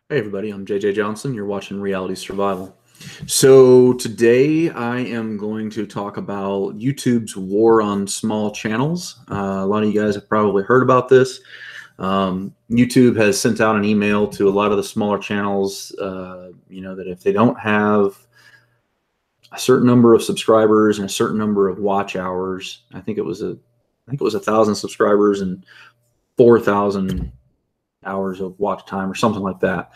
Hey everybody, I'm JJ Johnson. You're watching Reality Survival. So today I am going to talk about YouTube's war on small channels. A lot of you guys have probably heard about this. YouTube has sent out an email to a lot of the smaller channels, that if they don't have a certain number of subscribers and a certain number of watch hours, I think it was 1,000 subscribers and 4,000 hours of watch time or something like that,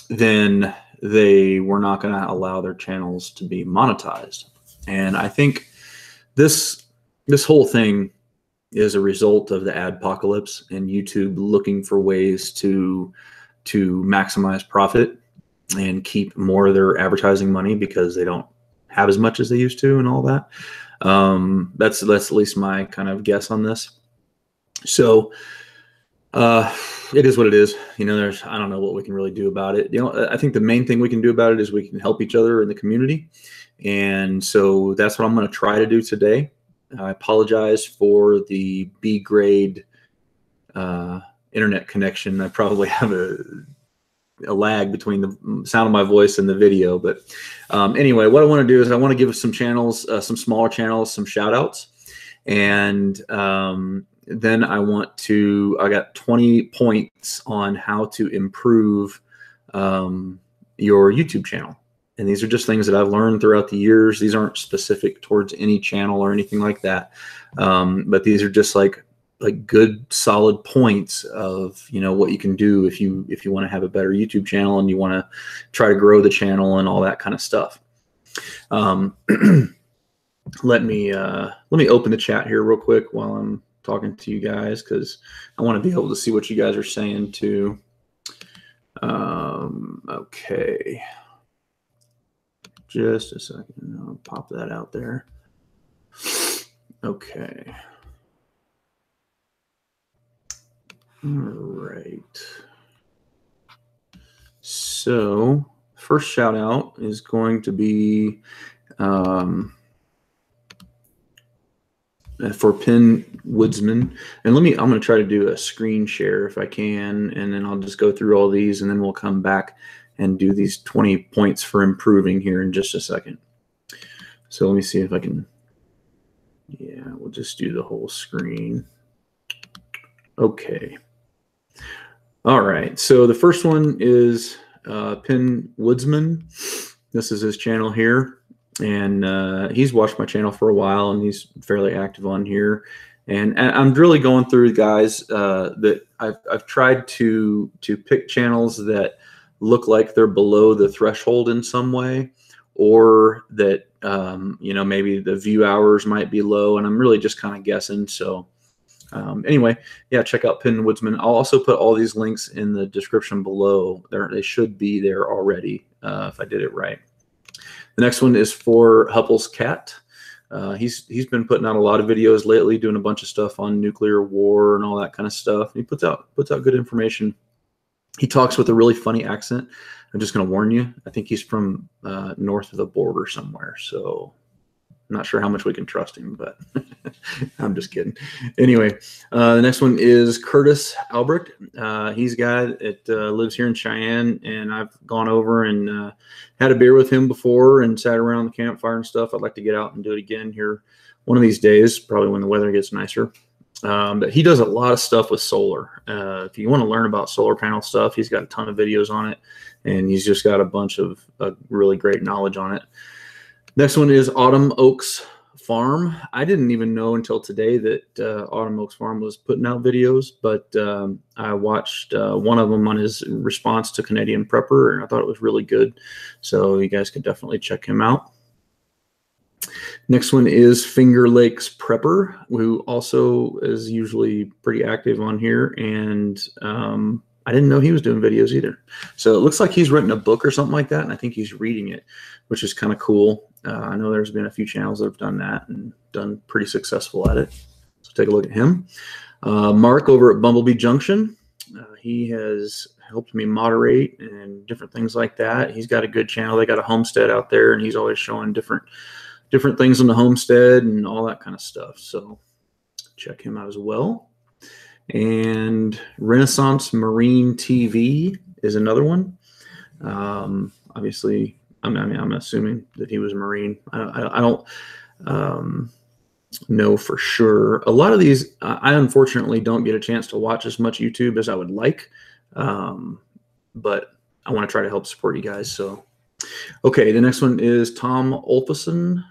then they were not going to allow their channels to be monetized. And I think this whole thing is a result of the adpocalypse and YouTube looking for ways to maximize profit and keep more of their advertising money because they don't have as much as they used to and all that. That's at least my kind of guess on this. So it is what it is. I don't know what we can really do about it. I think the main thing we can do about it is we can help each other in the community. And so that's what I'm going to try to do today. I apologize for the B grade internet connection. I probably have a lag between the sound of my voice and the video. But anyway, what I want to do is I want to give some channels, some smaller channels, some shout outs. And then I got 20 points on how to improve your YouTube channel. And these are just things that I've learned throughout the years. These aren't specific towards any channel or anything like that. But these are just like good solid points of, what you can do if you want to have a better YouTube channel and you want to try to grow the channel and all that kind of stuff. Let me open the chat here real quick while I'm talking to you guys, because I want to be able to see what you guys are saying too. Okay, just a second. I'll pop that out there. Okay. All right. So first shout out is going to be for Penn Woodsman. And I'm going to try to do a screen share if I can, and then I'll just go through all these, and then we'll come back and do these 20 points for improving here in just a second. So let me see if I can. Yeah, we'll just do the whole screen. Okay. All right. So the first one is Penn Woodsman. This is his channel here. And he's watched my channel for a while, and he's fairly active on here. And I'm really going through guys that I've tried to pick channels that look like they're below the threshold in some way, or that maybe the view hours might be low, and I'm really just kind of guessing. So anyway, yeah, check out Penn Woodsman. I'll also put all these links in the description below. They should be there already if I did it right. The next one is for Hupple's Cat. He's been putting out a lot of videos lately, doing a bunch of stuff on nuclear war and all that kind of stuff. He puts out good information. He talks with a really funny accent. I'm just going to warn you. I think he's from north of the border somewhere. So I'm not sure how much we can trust him, but I'm just kidding. Anyway, the next one is Curtis Albrecht. He's a guy that lives here in Cheyenne, and I've gone over and had a beer with him before and sat around the campfire and stuff. I'd like to get out and do it again here one of these days, probably when the weather gets nicer. But he does a lot of stuff with solar. If you want to learn about solar panel stuff, he's got a ton of videos on it, and he's just got a bunch of really great knowledge on it. Next one is Autumn Oaks Farm. I didn't even know until today that Autumn Oaks Farm was putting out videos, but I watched one of them on his response to Canadian Prepper, and I thought it was really good. So you guys could definitely check him out. Next one is Finger Lakes Prepper, who also is usually pretty active on here, and I didn't know he was doing videos either. So it looks like he's written a book or something like that, and I think he's reading it, which is kind of cool. I know there's been a few channels that have done that and done pretty successful at it. So take a look at him. Mark over at Bumblebee Junction. He has helped me moderate and different things like that. He's got a good channel. They got a homestead out there, and he's always showing different things on the homestead and all that kind of stuff. So check him out as well. And Renaissance Marine TV is another one. Obviously, I'm assuming that he was a Marine. I don't know for sure. A lot of these, I unfortunately don't get a chance to watch as much YouTube as I would like, but I want to try to help support you guys. So, okay, the next one is Tom Olpeson,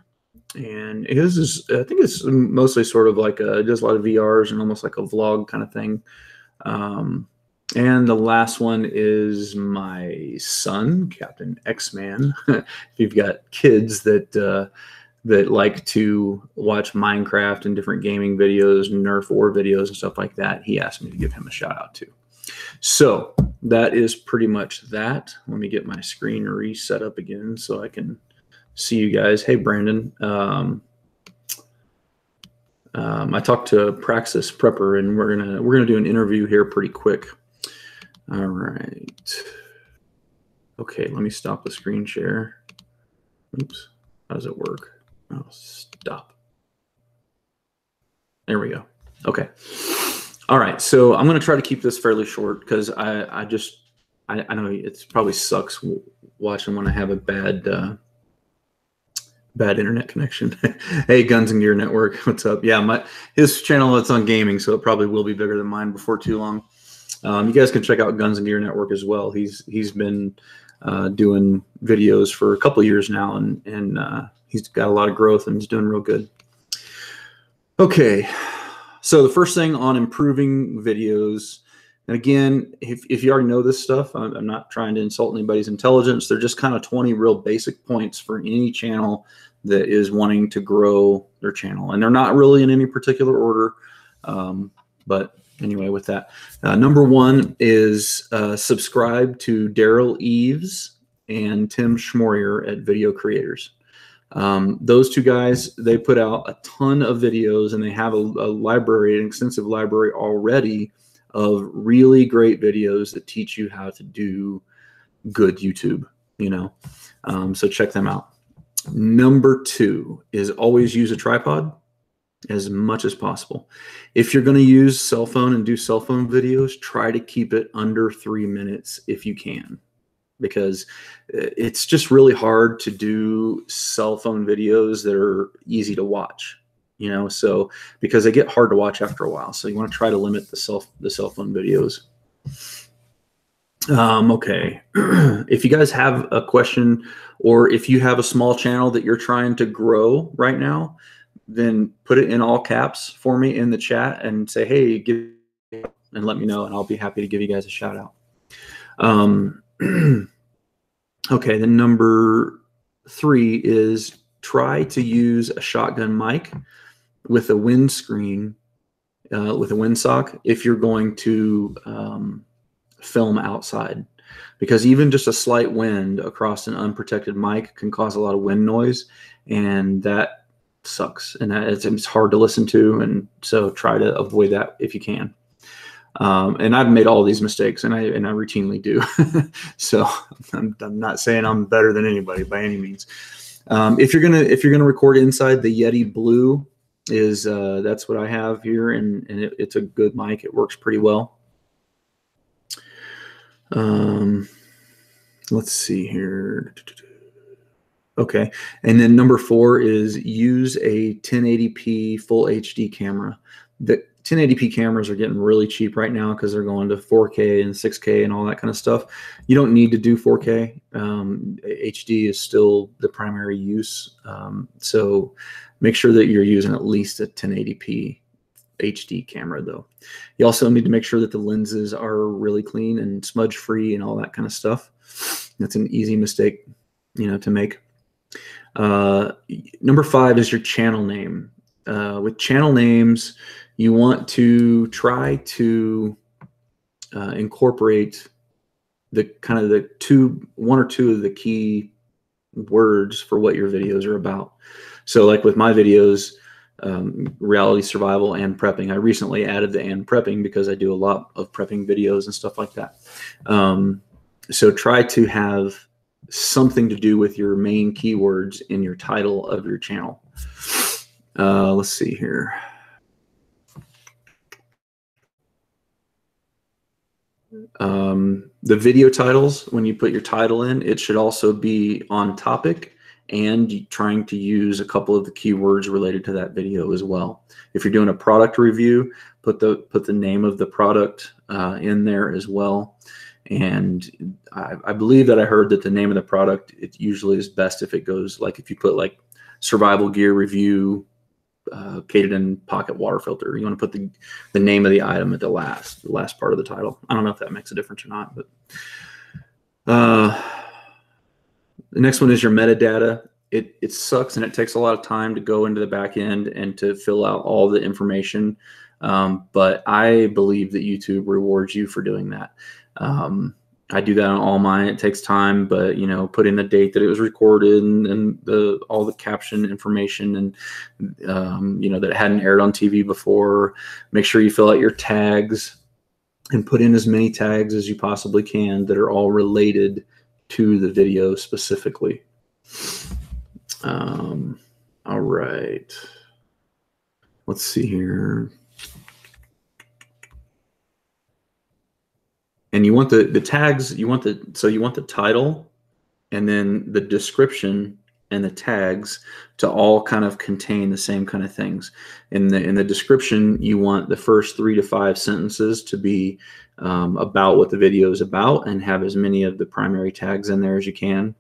and his is, I think it's mostly sort of like does a lot of VRs and almost like a vlog kind of thing. And the last one is my son, Captain X-Man. If you've got kids that like to watch Minecraft and different gaming videos, Nerf war videos and stuff like that, he asked me to give him a shout out too. So that is pretty much that. Let me get my screen reset up again so I can see you guys. Hey, Brandon. I talked to Praxis Prepper, and we're gonna do an interview here pretty quick. All right. Okay, let me stop the screen share. Oops. How does it work? Oh, stop. There we go. Okay. All right. So I'm going to try to keep this fairly short because I know it probably sucks watching when I have a bad internet connection. Hey, Guns and Gear Network, what's up? Yeah, his channel, it's on gaming, so it probably will be bigger than mine before too long. You guys can check out Guns and Gear Network as well. He's been doing videos for a couple of years now, and he's got a lot of growth and he's doing real good. Okay, so the first thing on improving videos, and again, if you already know this stuff, I'm not trying to insult anybody's intelligence. They're just kind of 20 real basic points for any channel that is wanting to grow their channel, and they're not really in any particular order, but anyway, with that, number one is subscribe to Daryl Eves and Tim Schmorier at Video Creators. Those two guys, they put out a ton of videos, and they have a library, an extensive library already of really great videos that teach you how to do good YouTube, so check them out. Number two is always use a tripod as much as possible. If you're going to use cell phone and do cell phone videos, try to keep it under 3 minutes if you can, because it's just really hard to do cell phone videos that are easy to watch, so because they get hard to watch after a while. So you want to try to limit the cell phone videos. Okay. If you guys have a question, or if you have a small channel that you're trying to grow right now, then put it in all caps for me in the chat and say, hey, and let me know, and I'll be happy to give you guys a shout out. Okay, then number three is try to use a shotgun mic with a windscreen, with a windsock, if you're going to film outside, because even just a slight wind across an unprotected mic can cause a lot of wind noise, and that sucks, and it's hard to listen to, and so try to avoid that if you can. And I've made all these mistakes, and I routinely do. So I'm not saying I'm better than anybody by any means. If you're gonna record inside, the Yeti Blue is that's what I have here, and it's a good mic. It works pretty well. Let's see here. Okay, and then number four is use a 1080p full HD camera. The 1080p cameras are getting really cheap right now because they're going to 4K and 6K and all that kind of stuff. You don't need to do 4K. HD is still the primary use. So make sure that you're using at least a 1080p HD camera, though. You also need to make sure that the lenses are really clean and smudge free and all that kind of stuff. That's an easy mistake, to make. Number five is your channel name. With channel names, you want to try to incorporate one or two of the key words for what your videos are about. So like with my videos, reality survival and prepping, I recently added the and prepping because I do a lot of prepping videos and stuff like that. So try to have something to do with your main keywords in your title of your channel. Let's see here. The video titles, when you put your title in, it should also be on topic and trying to use a couple of the keywords related to that video as well. If you're doing a product review, put the name of the product in there as well. And I believe that I heard that the name of the product, it usually is best if it goes, like if you put like survival gear review, Katadyn pocket water filter. You want to put the name of the item at the last part of the title. I don't know if that makes a difference or not, but the next one is your metadata. It sucks and it takes a lot of time to go into the back end and to fill out all the information. But I believe that YouTube rewards you for doing that. I do that on all mine. It takes time, but put in the date that it was recorded and all the caption information and that it hadn't aired on TV before. Make sure you fill out your tags and put in as many tags as you possibly can that are all related to the video specifically. All right. Let's see here. And you want the tags, you want the title and then the description and the tags to all kind of contain the same kind of things. In the description, you want the first 3 to 5 sentences to be about what the video is about and have as many of the primary tags in there as you can.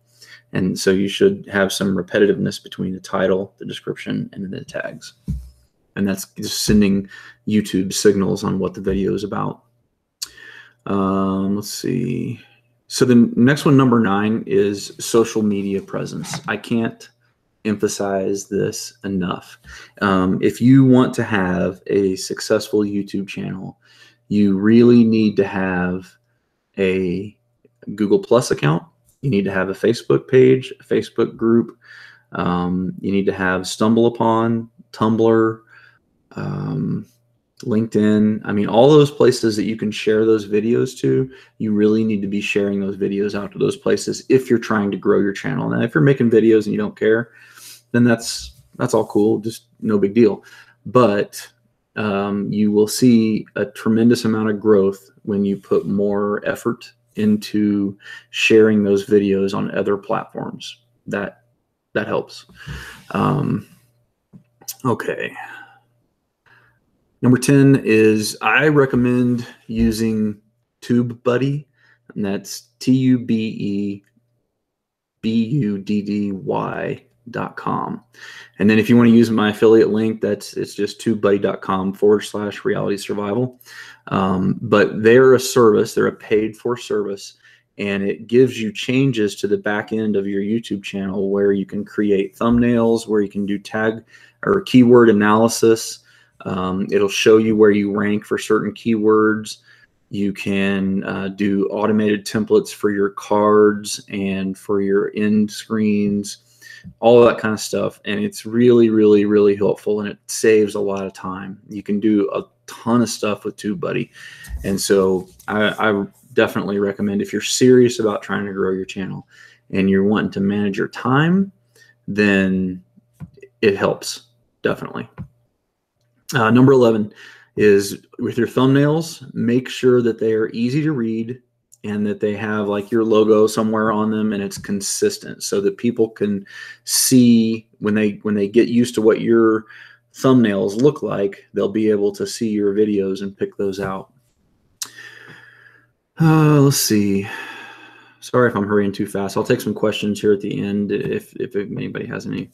And so you should have some repetitiveness between the title, the description, and the tags. And that's just sending YouTube signals on what the video is about. Let's see. So the next one, number 9, is social media presence. I can't emphasize this enough. If you want to have a successful YouTube channel, you really need to have a Google Plus account. You need to have a Facebook page, a Facebook group. You need to have StumbleUpon, Tumblr, LinkedIn. I mean, all those places that you can share those videos to, you really need to be sharing those videos out to those places if you're trying to grow your channel. Now, if you're making videos and you don't care, then that's all cool, just no big deal. But you will see a tremendous amount of growth when you put more effort into sharing those videos on other platforms. That helps. Okay. Number 10 is I recommend using TubeBuddy, and that's TubeBuddy.com. And then if you want to use my affiliate link, it's just tubebuddy.com/reality survival. But they're a service, they're a paid for service, and it gives you changes to the back end of your YouTube channel where you can create thumbnails, where you can do tag or keyword analysis. It'll show you where you rank for certain keywords. You can do automated templates for your cards and for your end screens, all that kind of stuff. And it's really, really, really helpful, and it saves a lot of time. You can do a ton of stuff with TubeBuddy. And so I definitely recommend, if you're serious about trying to grow your channel and you're wanting to manage your time, then it helps, definitely. Number 11 is with your thumbnails, make sure that they are easy to read and that they have like your logo somewhere on them and it's consistent so that people can see when they get used to what your thumbnails look like, they'll be able to see your videos and pick those out. Let's see. Sorry if I'm hurrying too fast. I'll take some questions here at the end if anybody has any.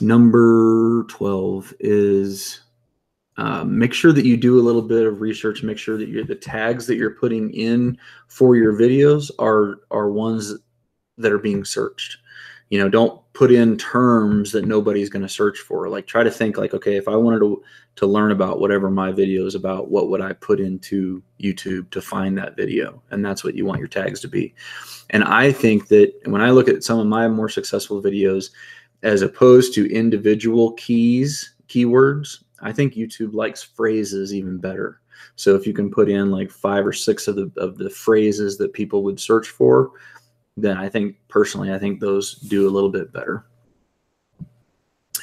Number 12 is make sure that you do a little bit of research. Make sure that the tags that you're putting in for your videos are ones that are being searched. Don't put in terms that nobody's going to search for. Like, try to think like, okay, if I wanted to learn about whatever my video is about, what would I put into YouTube to find that video? And that's what you want your tags to be. And I think that when I look at some of my more successful videos, as opposed to individual keywords, I think YouTube likes phrases even better. So if you can put in like 5 or 6 of the phrases that people would search for, then I think those do a little bit better.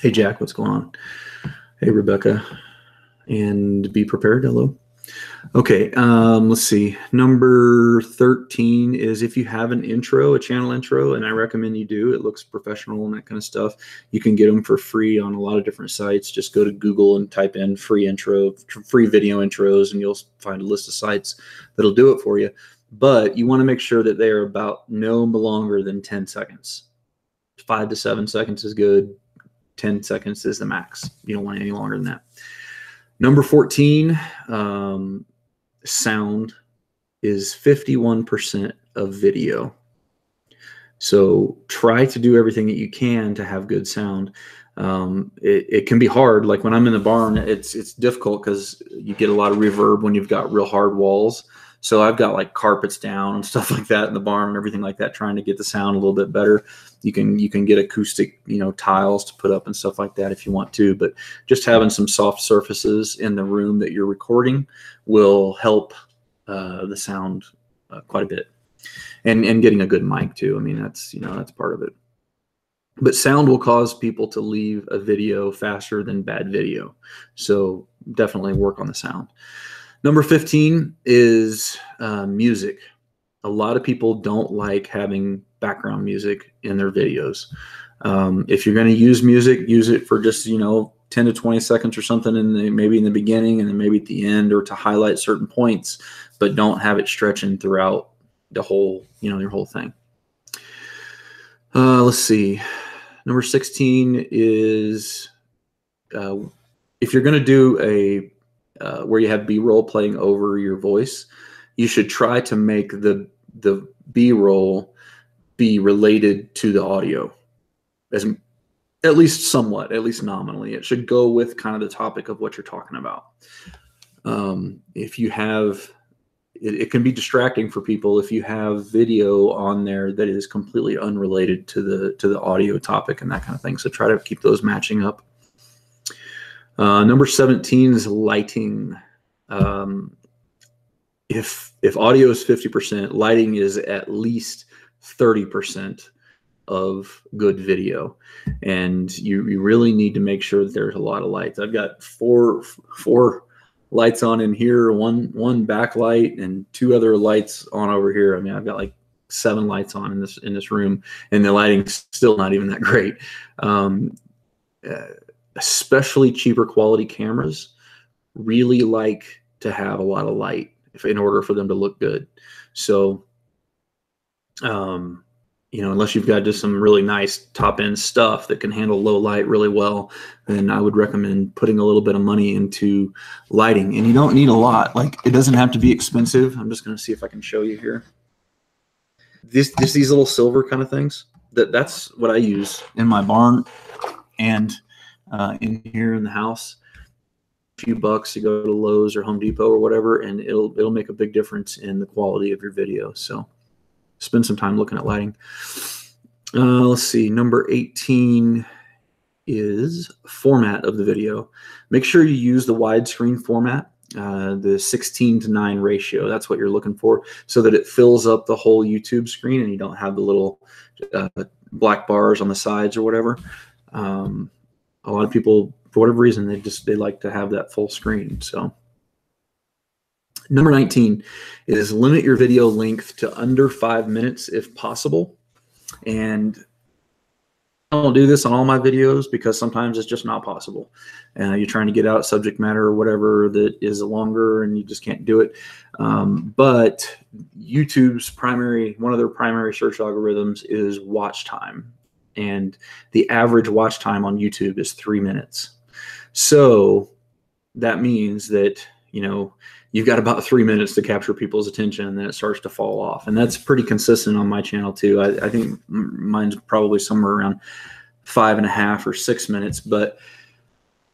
Hey Jack, what's going on? Hey Rebecca, and be prepared. Hello. Okay, let's see. Number 13 is if you have an intro, a channel intro, and I recommend you do. It looks professional and that kind of stuff. You can get them for free on a lot of different sites. Just go to Google and type in free intro, free video intros, and you'll find a list of sites that'll do it for you. But you want to make sure that they are about no longer than 10 seconds. 5 to 7 seconds is good. 10 seconds is the max. You don't want any longer than that. Number 14, sound is 51% of video. So try to do everything that you can to have good sound. It can be hard. Like when I'm in the barn, it's difficult because you get a lot of reverb when you've got real hard walls. So I've got like carpets down and stuff like that in the barn and everything like that, trying to get the sound a little bit better. You can get acoustic, tiles to put up and stuff like that if you want to, but just having some soft surfaces in the room that you're recording will help the sound quite a bit, and getting a good mic too. I mean, that's part of it. But sound will cause people to leave a video faster than bad video. So definitely work on the sound. Number 15 is music. A lot of people don't like having background music in their videos. If you're going to use music, use it for just 10 to 20 seconds or something, maybe in the beginning and then maybe at the end, or to highlight certain points, but don't have it stretching throughout the whole your whole thing. Let's see. Number 16 is if you're going to do a where you have B-roll playing over your voice, you should try to make the B-roll be related to the audio, at least somewhat, at least nominally. It should go with kind of the topic of what you're talking about. If you have, it can be distracting for people if you have video on there that is completely unrelated to the audio topic and that kind of thing. So try to keep those matching up. Number 17 is lighting. If audio is 50%, lighting is at least 30% of good video, and you really need to make sure that there's a lot of lights. I've got four lights on in here, one backlight, and 2 other lights on over here. I mean, I've got like 7 lights on in this room, and the lighting's still not even that great. Especially cheaper quality cameras really like to have a lot of light in order for them to look good. So, unless you've got just some really nice top end stuff that can handle low light really well, then I would recommend putting a little bit of money into lighting. And you don't need a lot. Like, it doesn't have to be expensive. I'm just going to see if I can show you here. These little silver kind of things. That's what I use in my barn and in here in the house. A few bucks to go to Lowe's or Home Depot or whatever, and it'll make a big difference in the quality of your video. So spend some time looking at lighting. Let's see. Number 18 is format of the video. Make sure you use the widescreen format, the 16:9 ratio. That's what you're looking for, so that it fills up the whole YouTube screen and you don't have the little black bars on the sides or whatever. A lot of people, for whatever reason, they like to have that full screen. So number 19 is limit your video length to under 5 minutes if possible. And I don't do this on all my videos because sometimes it's just not possible. You're trying to get out subject matter or whatever that is longer and you just can't do it. But YouTube's one of their primary search algorithms is watch time. And the average watch time on YouTube is 3 minutes. So that means that, you've got about 3 minutes to capture people's attention, and then it starts to fall off. And that's pretty consistent on my channel too. I think mine's probably somewhere around 5.5 or 6 minutes. But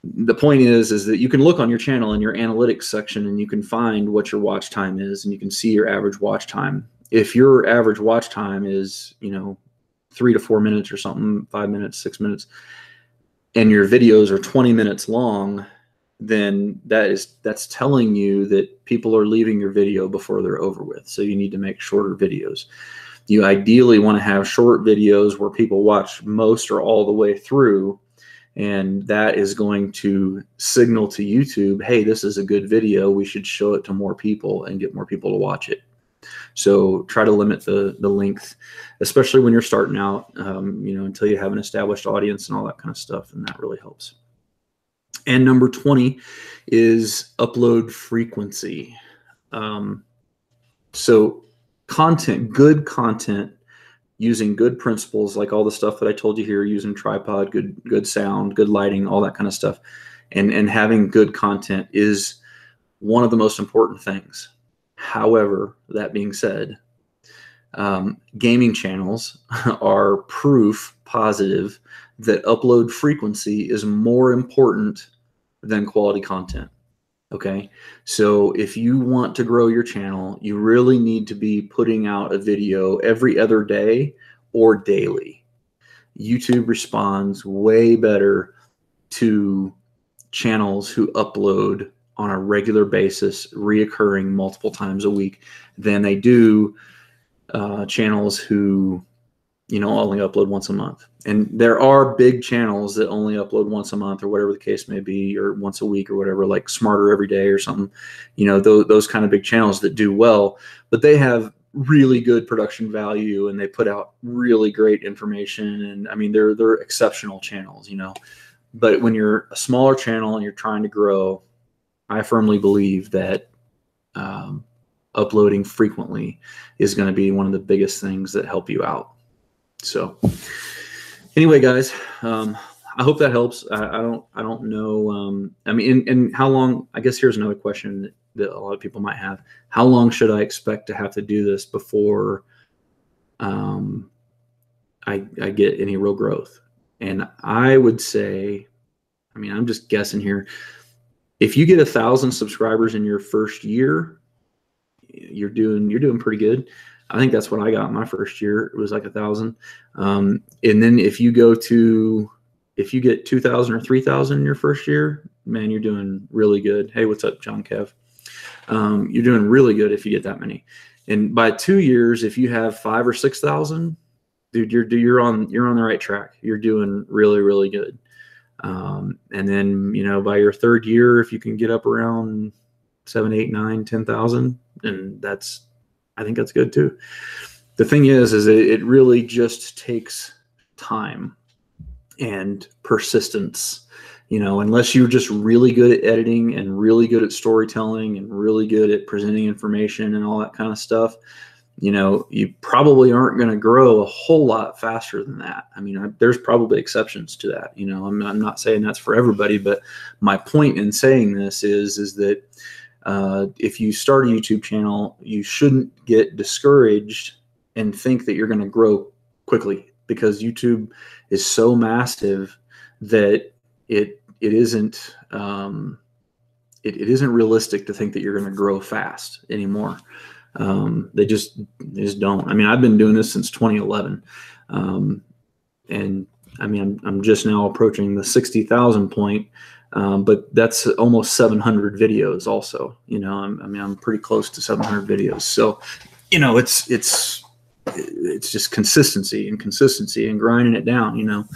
the point is that you can look on your channel in your analytics section and you can find what your watch time is, and you can see your average watch time. If your average watch time is, 3 to 4 minutes or something, 5 minutes, 6 minutes, and your videos are 20 minutes long, then that's telling you that people are leaving your video before they're over with. So you need to make shorter videos. You ideally want to have short videos where people watch most or all the way through, And that is going to signal to YouTube, hey, this is a good video. We should show it to more people and get more people to watch it. So try to limit the length, especially when you're starting out, until you have an established audience and all that kind of stuff. And that really helps. And number 20 is upload frequency. So content, good content, using good principles, like all the stuff that I told you here, using tripod, good sound, good lighting, all that kind of stuff, and having good content is one of the most important things. However, that being said, gaming channels are proof positive that upload frequency is more important than quality content. Okay, so if you want to grow your channel, you really need to be putting out a video every other day or daily. YouTube responds way better to channels who upload on a regular basis, reoccurring multiple times a week, than they do channels who only upload once a month. And there are big channels that only upload once a month or whatever the case may be, or once a week or whatever, like Smarter Every Day or something, those kind of big channels that do well, but they have really good production value and they put out really great information. And I mean, they're exceptional channels, but when you're a smaller channel and you're trying to grow, I firmly believe that uploading frequently is going to be one of the biggest things that help you out. So anyway, guys, I hope that helps. I don't know. I mean, and how long, I guess here's another question that a lot of people might have. How long should I expect to have to do this before I get any real growth? And I would say, I mean, I'm just guessing here. If you get 1,000 subscribers in your first year, you're doing pretty good. I think that's what I got my first year. It was like 1,000. And then if you get 2,000 or 3,000 in your first year, man, you're doing really good. Hey, what's up, John Kev? You're doing really good if you get that many. And by 2 years, if you have 5,000 or 6,000, dude, you're on the right track. You're doing really, really good. And then, by your third year, if you can get up around 7, 8, 9, 10,000, and I think that's good too. The thing is it really just takes time and persistence, unless you're just really good at editing and really good at storytelling and really good at presenting information and all that kind of stuff, you probably aren't going to grow a whole lot faster than that. I mean, there's probably exceptions to that. I'm not saying that's for everybody, but my point in saying this is that if you start a YouTube channel, you shouldn't get discouraged and think that you're going to grow quickly, because YouTube is so massive that it isn't realistic to think that you're going to grow fast anymore. They just don't. I mean, I've been doing this since 2011, and I mean, I'm just now approaching the 60,000 point. But that's almost 700 videos also, I'm pretty close to 700 videos. So, it's just consistency and grinding it down,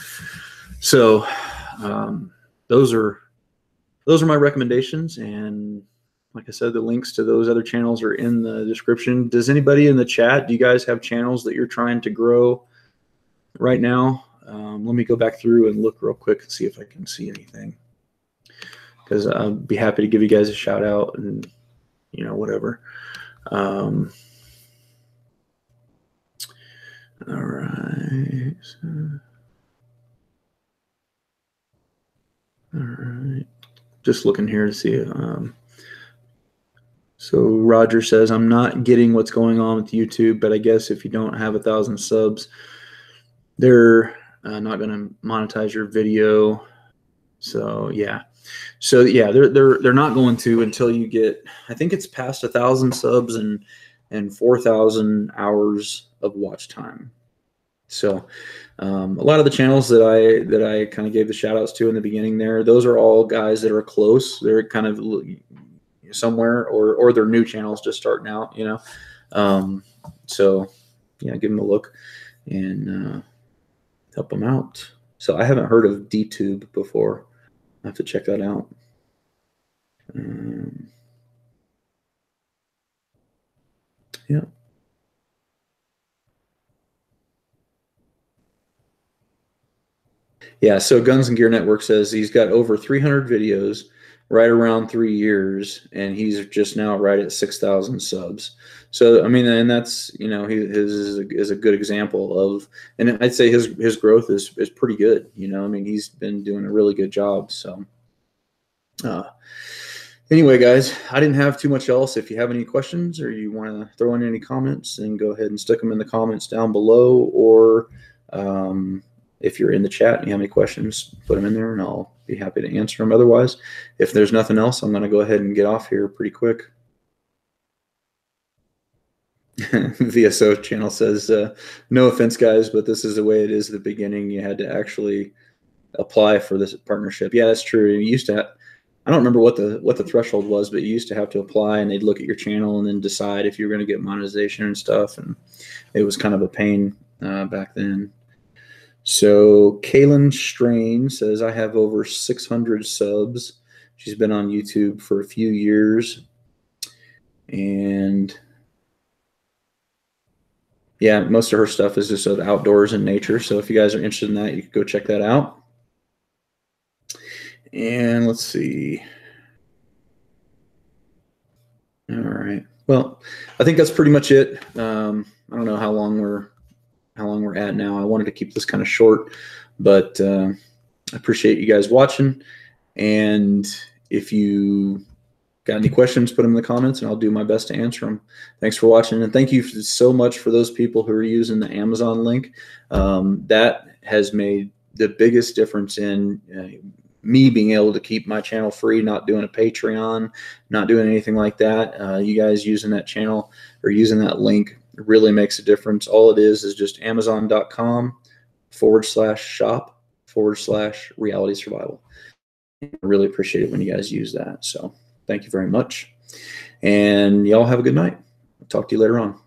So, those are my recommendations. And like I said, the links to those other channels are in the description. Does anybody in the chat, do you guys have channels that you're trying to grow right now? Let me go back through and look real quick and see if I can see anything, because I'd be happy to give you guys a shout out and, whatever. All right. All right. Just looking here to see. So Roger says, I'm not getting what's going on with YouTube, but I guess if you don't have 1,000 subs, they're not going to monetize your video. So yeah. So yeah, they're not going to until you get, I think it's past 1,000 subs and 4,000 hours of watch time. So a lot of the channels that I kind of gave the shout outs to in the beginning there, those are all guys that are close. They're kind of somewhere, or they're new channels just starting out, so yeah, give them a look and help them out. So I haven't heard of DTube before. I have to check that out. Yeah. Yeah, so Guns and Gear Network says he's got over 300 videos, right around 3 years, and he's just now right at 6,000 subs. So I mean, and that's, you know, his is a good example of, and I'd say his growth is pretty good. You know, I mean, he's been doing a really good job. So anyway, guys, I didn't have too much else. If you have any questions or you want to throw in any comments, then go ahead and stick them in the comments down below, or if you're in the chat and you have any questions, put them in there and I'll be happy to answer them. Otherwise, if there's nothing else, I'm going to go ahead and get off here pretty quick. VSO channel says, no offense, guys, but this is the way it is at the beginning. You had to actually apply for this partnership. Yeah, that's true. You used to I don't remember what the threshold was, but you used to have to apply, and they'd look at your channel and then decide if you were going to get monetization and stuff. And it was kind of a pain back then. So Kaylin Strain says, I have over 600 subs. She's been on YouTube for a few years. And yeah, most of her stuff is just of outdoors and nature. So if you guys are interested in that, you can go check that out. And let's see. All right. Well, I think that's pretty much it. I don't know how long we're at now. I wanted to keep this kind of short, but I appreciate you guys watching. And if you got any questions, put them in the comments and I'll do my best to answer them. Thanks for watching. And thank you so much for those people who are using the Amazon link. That has made the biggest difference in me being able to keep my channel free, not doing a Patreon, not doing anything like that. You guys using that channel or using that link really makes a difference. All it is just amazon.com/shop/reality survival. I really appreciate it when you guys use that. So thank you very much. And y'all have a good night. I'll talk to you later on.